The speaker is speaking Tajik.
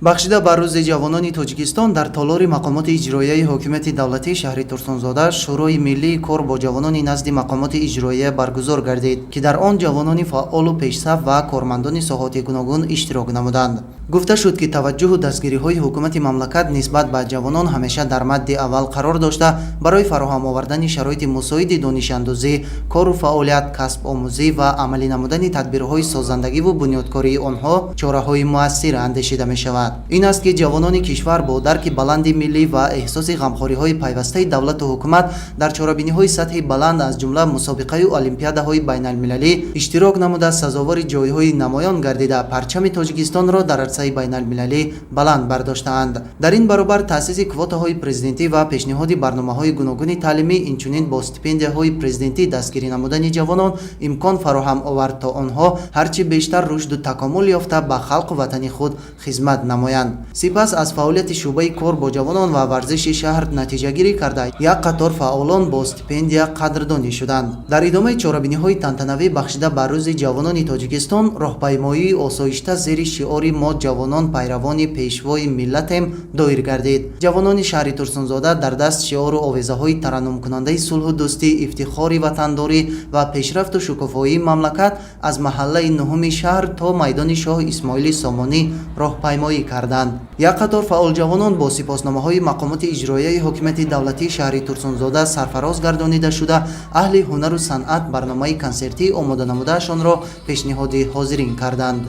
бахшида бар рӯзи ҷавонони тоҷикистон дар толори мақомоти иҷроияи ҳокимияти давлатии шаҳри турсунзода шӯрои миллии кор бо ҷавонони назди мақомоти иҷроия баргузор гардид, ки дар он ҷавонони фаъолу пешсаф ва кормандони соҳоти гуногун иштирок намуданд. гуфта шуд, ки таваҷҷӯҳу дастгириҳои ҳукумати мамлакат нисбат ба ҷавонон ҳамеша дар мадди аввал қарор дошта, барои фароҳам овардани шароити мусоиди донишандӯзӣ, кору фаъолият, касбомӯзӣ ва амалӣ намудани тадбирҳои созандагиву бунёдкории онҳо чораҳои муассир андешида мешавад. ин аст, ки ҷавонони кишвар бо дарки баланди миллӣ ва эҳсоси ғамхориҳои пайвастаи давлату ҳукумат дар чорабиниҳои сатҳи баланд, аз ҷумла мусобиқаю олимпиадаҳои байналмилалӣ иштирок намуда сазовори ҷойҳои намоён гардида, парчами Тоҷикистонро дар арсаи байналмилалӣ баланд бардоштаанд. дар ин баробар таъсиси квотаҳои президентӣ ва пешниҳоди барномаҳои гуногуни таълимӣ, инчунин бо стипендияҳои президентӣ дастгирӣ намудани ҷавонон имкон фароҳам овард, то онҳо ҳарчи бештар рушду такомул ёфта ба халқу ватани худ хизмат намоянд. сипас аз фаъолияти шӯъбаи кор бо ҷавонон ва варзиши шаҳр натиҷагирӣ карда, як қатор фаъолон бо стипендия қадрдонӣ шуданд. дар идомаи чорабиниҳои тантанавӣ бахшида бар рӯзи ҷавонони Тоҷикистон, роҳпаймоии осоишта зери шиори мо ҷавонон пайравони пешвои миллатем доир гардид. ҷавонони шаҳри Турсунзода дар даст шиору овезаҳои тараннумкунандаи сулҳу дӯстӣ, ифтихори ватандорӣ ва пешрафту шукуфоии мамлакат аз маҳаллаи 9-уми шаҳр то майдони Шоҳ Исмоили Сомонӣ роҳпаймоӣ карданд. як қатор фаъолҷавонон бо сипосномаҳои мақомоти иҷроияи ҳокимияти давлатии шаҳри Турсунзода сарфароз гардонида шуда, аҳли ҳунару санъат барномаи консертӣ омода намудаашонро пешниҳоди ҳозирин карданд.